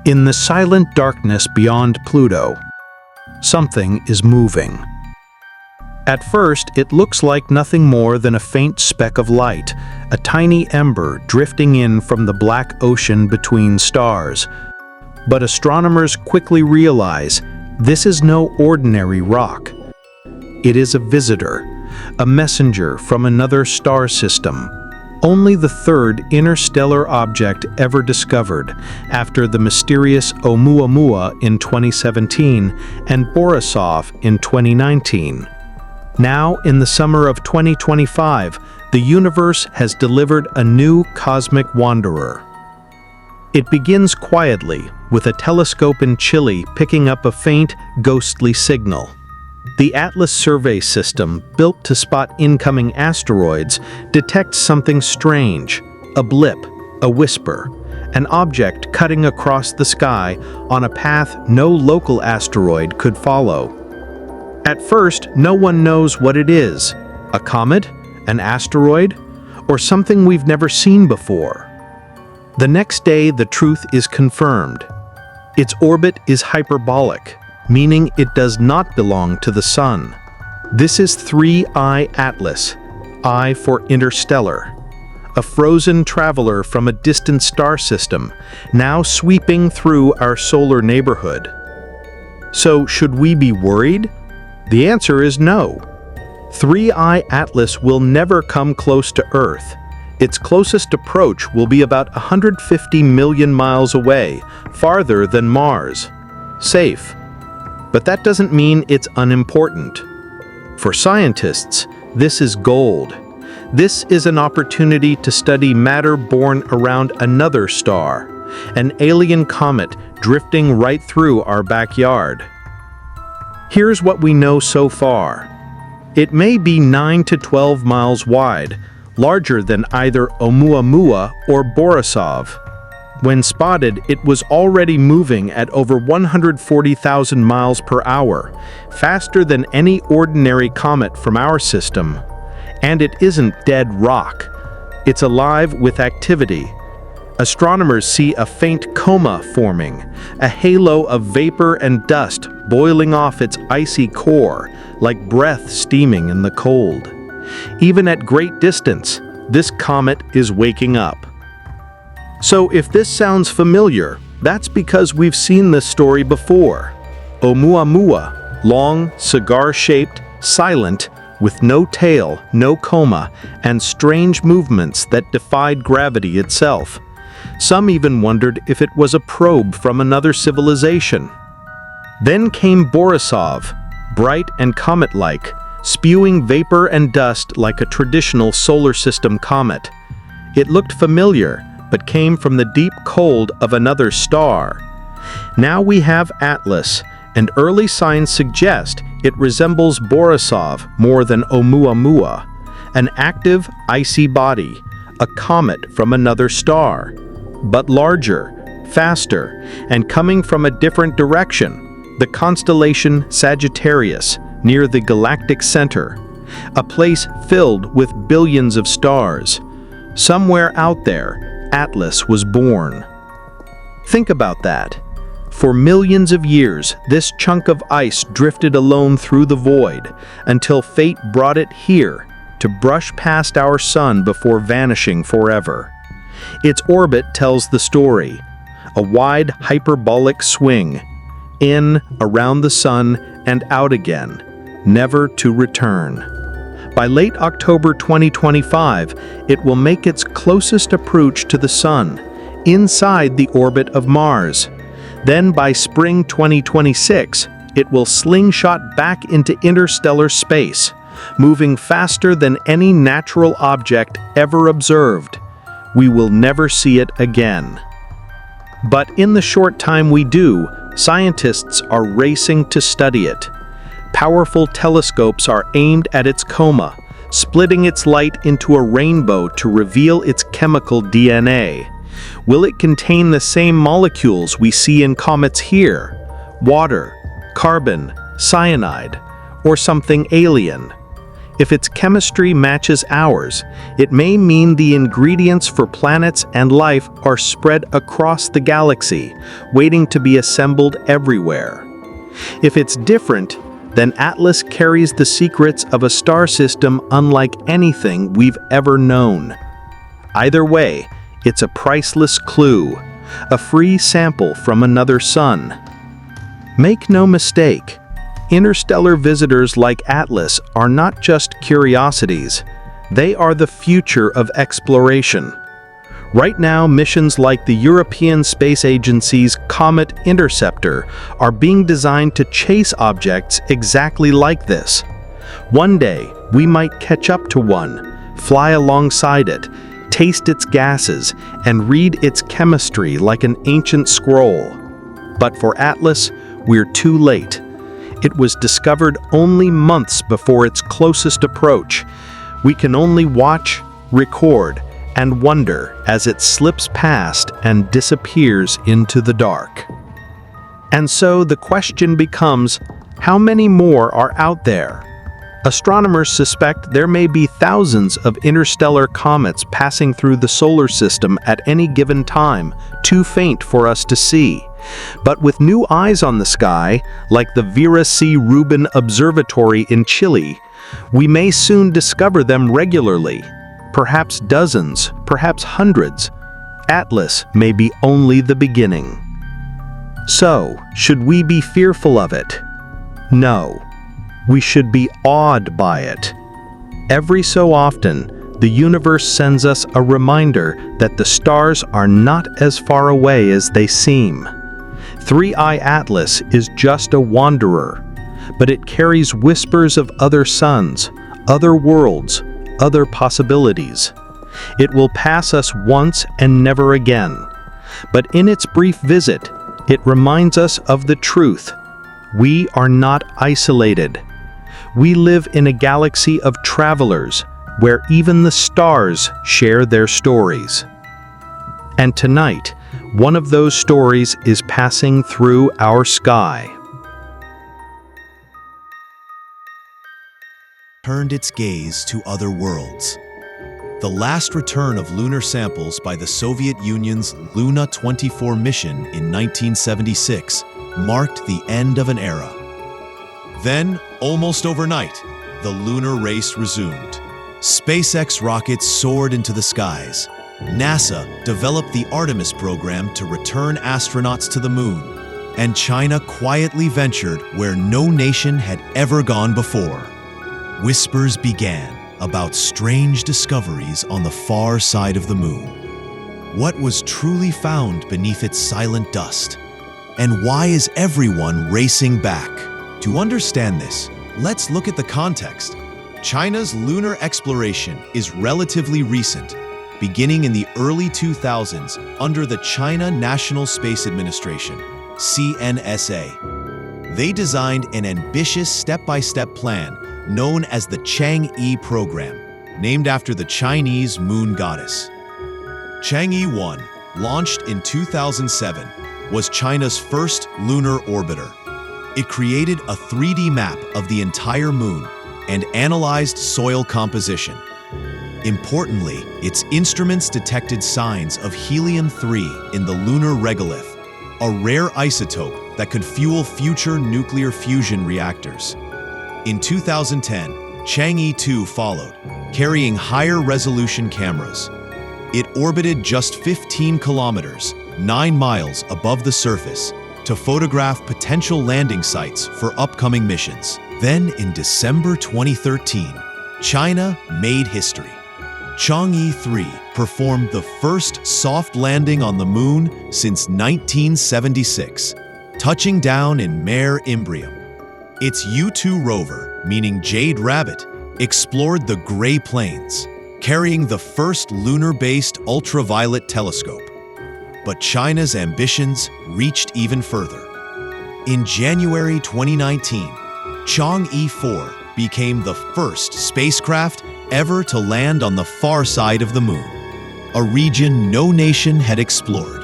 In the silent darkness beyond Pluto, something is moving. At first, it looks like nothing more than a faint speck of light, a tiny ember drifting in from the black ocean between stars. But astronomers quickly realize this is no ordinary rock. It is a visitor, a messenger from another star system, only the third interstellar object ever discovered, after the mysterious Oumuamua in 2017 and Borisov in 2019. Now, in the summer of 2025, the universe has delivered a new cosmic wanderer. It begins quietly, with a telescope in Chile picking up a faint, ghostly signal. The Atlas survey system, built to spot incoming asteroids, detects something strange, a blip, a whisper, an object cutting across the sky on a path no local asteroid could follow. At first, no one knows what it is, a comet, an asteroid, or something we've never seen before. The next day, the truth is confirmed. Its orbit is hyperbolic, meaning it does not belong to the Sun. This is 3I Atlas, I for interstellar, a frozen traveler from a distant star system, now sweeping through our solar neighborhood. So, should we be worried? The answer is no. 3I Atlas will never come close to Earth. Its closest approach will be about 150 million miles away, farther than Mars. Safe. But that doesn't mean it's unimportant. For scientists, this is gold. This is an opportunity to study matter born around another star, an alien comet drifting right through our backyard. Here's what we know so far. It may be 9 to 12 miles wide, larger than either Oumuamua or Borisov. When spotted, it was already moving at over 140,000 miles per hour, faster than any ordinary comet from our system. And it isn't dead rock. It's alive with activity. Astronomers see a faint coma forming, a halo of vapor and dust boiling off its icy core, like breath steaming in the cold. Even at great distance, this comet is waking up. So if this sounds familiar, that's because we've seen this story before. Oumuamua, long, cigar-shaped, silent, with no tail, no coma, and strange movements that defied gravity itself. Some even wondered if it was a probe from another civilization. Then came Borisov, bright and comet-like, spewing vapor and dust like a traditional solar system comet. It looked familiar, but came from the deep cold of another star. Now we have Atlas, and early signs suggest it resembles Borisov more than Oumuamua, an active, icy body, a comet from another star, but larger, faster, and coming from a different direction, the constellation Sagittarius, near the galactic center, a place filled with billions of stars. Somewhere out there, Atlas was born. Think about that. For millions of years, this chunk of ice drifted alone through the void until fate brought it here to brush past our sun before vanishing forever. Its orbit tells the story, a wide hyperbolic swing, in, around the sun, and out again, never to return. By late October 2025, it will make its closest approach to the Sun, inside the orbit of Mars. Then by spring 2026, it will slingshot back into interstellar space, moving faster than any natural object ever observed. We will never see it again. But in the short time we do, scientists are racing to study it. Powerful telescopes are aimed at its coma, splitting its light into a rainbow to reveal its chemical DNA. Will it contain the same molecules we see in comets here? Water, carbon, cyanide, or something alien? If its chemistry matches ours, it may mean the ingredients for planets and life are spread across the galaxy, waiting to be assembled everywhere. If it's different, then Atlas carries the secrets of a star system unlike anything we've ever known. Either way, it's a priceless clue, a free sample from another sun. Make no mistake, interstellar visitors like Atlas are not just curiosities, they are the future of exploration. Right now, missions like the European Space Agency's Comet Interceptor are being designed to chase objects exactly like this. One day, we might catch up to one, fly alongside it, taste its gases, and read its chemistry like an ancient scroll. But for Atlas, we're too late. It was discovered only months before its closest approach. We can only watch, record, and wonder as it slips past and disappears into the dark. And so the question becomes, how many more are out there? Astronomers suspect there may be thousands of interstellar comets passing through the solar system at any given time, too faint for us to see. But with new eyes on the sky, like the Vera C. Rubin Observatory in Chile, we may soon discover them regularly. Perhaps dozens, perhaps hundreds. Atlas may be only the beginning. So, should we be fearful of it? No. We should be awed by it. Every so often, the universe sends us a reminder that the stars are not as far away as they seem. 3i Atlas is just a wanderer, but it carries whispers of other suns, other worlds, other possibilities. It will pass us once and never again. But in its brief visit, it reminds us of the truth. We are not isolated. We live in a galaxy of travelers, where even the stars share their stories. And tonight, one of those stories is passing through our sky. Turned its gaze to other worlds. The last return of lunar samples by the Soviet Union's Luna 24 mission in 1976 marked the end of an era. Then, almost overnight, the lunar race resumed. SpaceX rockets soared into the skies. NASA developed the Artemis program to return astronauts to the moon. And China quietly ventured where no nation had ever gone before. Whispers began about strange discoveries on the far side of the moon. What was truly found beneath its silent dust? And why is everyone racing back? To understand this, let's look at the context. China's lunar exploration is relatively recent, beginning in the early 2000s under the China National Space Administration, CNSA. They designed an ambitious step-by-step plan known as the Chang'e program, named after the Chinese moon goddess. Chang'e 1, launched in 2007, was China's first lunar orbiter. It created a 3D map of the entire moon and analyzed soil composition. Importantly, its instruments detected signs of helium-3 in the lunar regolith, a rare isotope that could fuel future nuclear fusion reactors. In 2010, Chang'e 2 followed, carrying higher-resolution cameras. It orbited just 15 kilometers, 9 miles above the surface, to photograph potential landing sites for upcoming missions. Then, in December 2013, China made history. Chang'e 3 performed the first soft landing on the moon since 1976, touching down in Mare Imbrium. Its U-2 rover, meaning Jade Rabbit, explored the Gray Plains, carrying the first lunar-based ultraviolet telescope. But China's ambitions reached even further. In January 2019, Chang'e 4 became the first spacecraft ever to land on the far side of the moon, a region no nation had explored.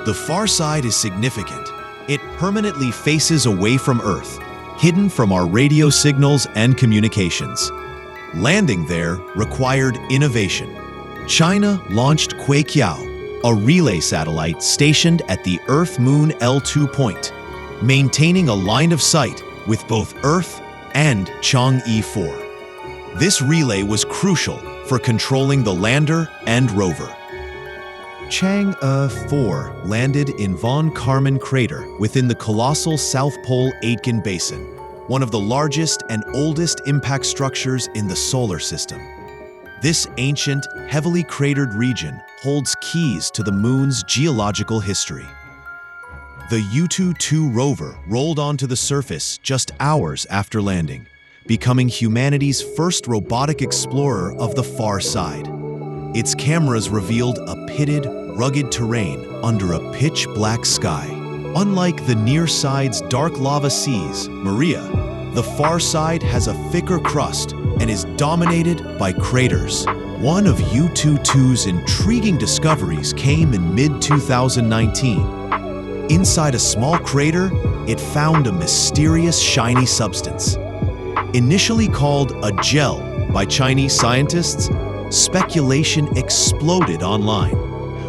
The far side is significant. It permanently faces away from Earth, hidden from our radio signals and communications. Landing there required innovation. China launched Kuiqiao, a relay satellite stationed at the Earth-Moon L2 point, maintaining a line of sight with both Earth and Chang'e 4. This relay was crucial for controlling the lander and rover. Chang'e 4 landed in Von Karman crater within the colossal South Pole Aitken Basin, one of the largest and oldest impact structures in the solar system. This ancient, heavily cratered region holds keys to the Moon's geological history. The Yutu-2 rover rolled onto the surface just hours after landing, becoming humanity's first robotic explorer of the far side. Its cameras revealed a pitted, rugged terrain under a pitch-black sky. Unlike the near side's dark lava seas, Maria, the far side has a thicker crust and is dominated by craters. One of Yutu-2's intriguing discoveries came in mid-2019. Inside a small crater, it found a mysterious shiny substance. Initially called a gel by Chinese scientists, speculation exploded online,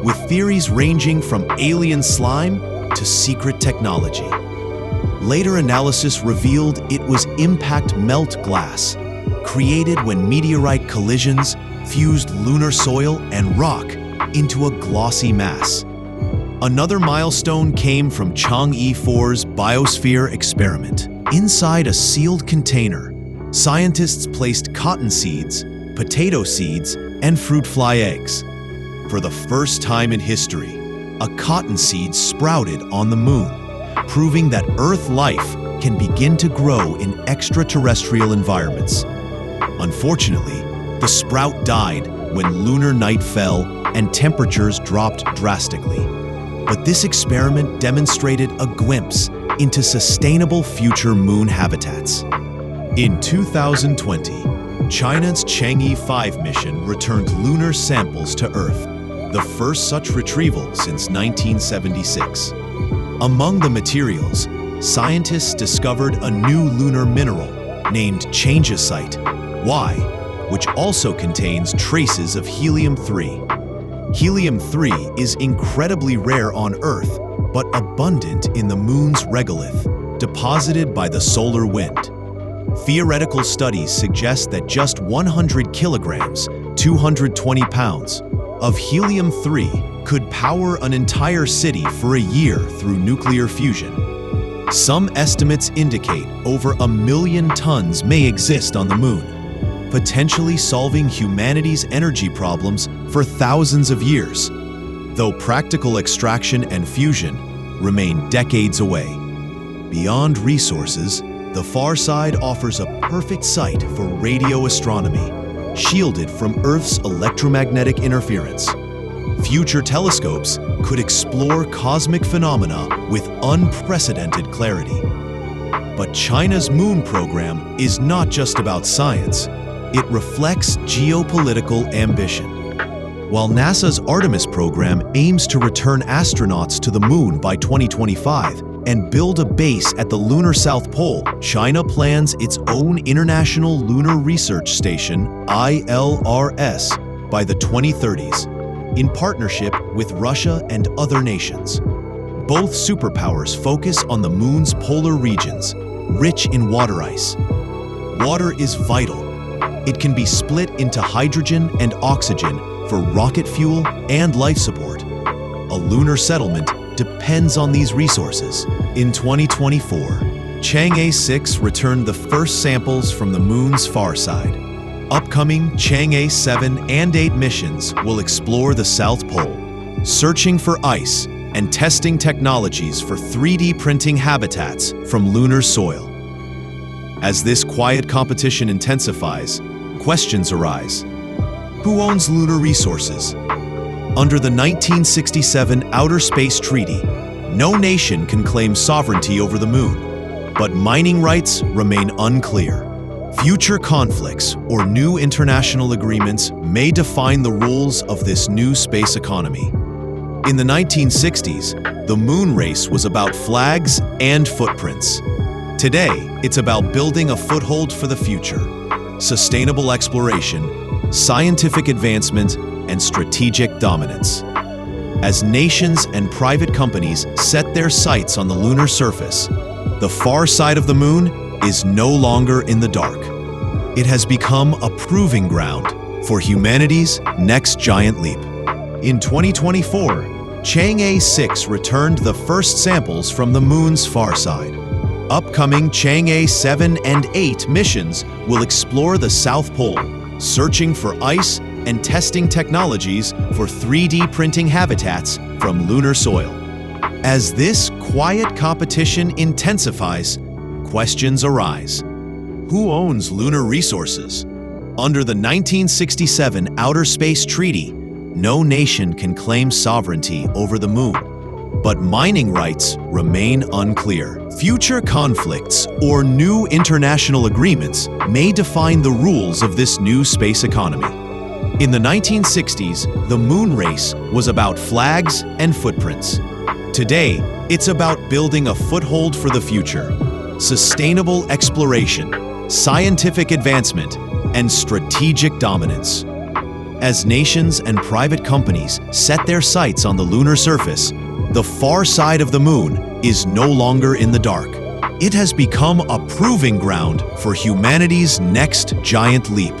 with theories ranging from alien slime to secret technology. Later analysis revealed it was impact melt glass, created when meteorite collisions fused lunar soil and rock into a glossy mass. Another milestone came from Chang'e 4's biosphere experiment. Inside a sealed container, scientists placed cotton seeds, potato seeds, and fruit fly eggs. For the first time in history, a cotton seed sprouted on the Moon, proving that Earth life can begin to grow in extraterrestrial environments. Unfortunately, the sprout died when lunar night fell and temperatures dropped drastically. But this experiment demonstrated a glimpse into sustainable future Moon habitats. In 2020, China's Chang'e 5 mission returned lunar samples to Earth, the first such retrieval since 1976. Among the materials, scientists discovered a new lunar mineral named changesite, Y, which also contains traces of helium-3. Helium-3 is incredibly rare on Earth, but abundant in the Moon's regolith, deposited by the solar wind. Theoretical studies suggest that just 100 kilograms, 220 pounds, of helium-3 could power an entire city for a year through nuclear fusion. Some estimates indicate over 1 million tons may exist on the Moon, potentially solving humanity's energy problems for thousands of years, though practical extraction and fusion remain decades away. Beyond resources, the far side offers a perfect site for radio astronomy, shielded from Earth's electromagnetic interference. Future telescopes could explore cosmic phenomena with unprecedented clarity. But China's Moon program is not just about science. It reflects geopolitical ambition. While NASA's Artemis program aims to return astronauts to the Moon by 2025 and build a base at the lunar South Pole, China plans its own International Lunar Research Station, ILRS, by the 2030s, in partnership with Russia and other nations. Both superpowers focus on the Moon's polar regions, rich in water ice. Water is vital. It can be split into hydrogen and oxygen for rocket fuel and life support. A lunar settlement depends on these resources. In 2024, Chang'e 6 returned the first samples from the Moon's far side. Upcoming Chang'e 7 and 8 missions will explore the South Pole, searching for ice and testing technologies for 3D printing habitats from lunar soil. As this quiet competition intensifies, questions arise. Who owns lunar resources? Under the 1967 Outer Space Treaty, no nation can claim sovereignty over the Moon, but mining rights remain unclear. Future conflicts or new international agreements may define the rules of this new space economy. In the 1960s, the Moon race was about flags and footprints. Today, it's about building a foothold for the future, sustainable exploration, scientific advancement, and strategic dominance. As nations and private companies set their sights on the lunar surface, the far side of the moon is no longer in the dark. It has become a proving ground for humanity's next giant leap. In 2024, Chang'e 6 returned the first samples from the moon's far side. Upcoming Chang'e 7 and 8 missions will explore the South Pole, searching for ice and testing technologies for 3D printing habitats from lunar soil. As this quiet competition intensifies, questions arise. Who owns lunar resources? Under the 1967 Outer Space Treaty, no nation can claim sovereignty over the moon, but mining rights remain unclear. Future conflicts or new international agreements may define the rules of this new space economy. In the 1960s, the moon race was about flags and footprints. Today, it's about building a foothold for the future, sustainable exploration, scientific advancement, and strategic dominance. As nations and private companies set their sights on the lunar surface, the far side of the moon is no longer in the dark. It has become a proving ground for humanity's next giant leap.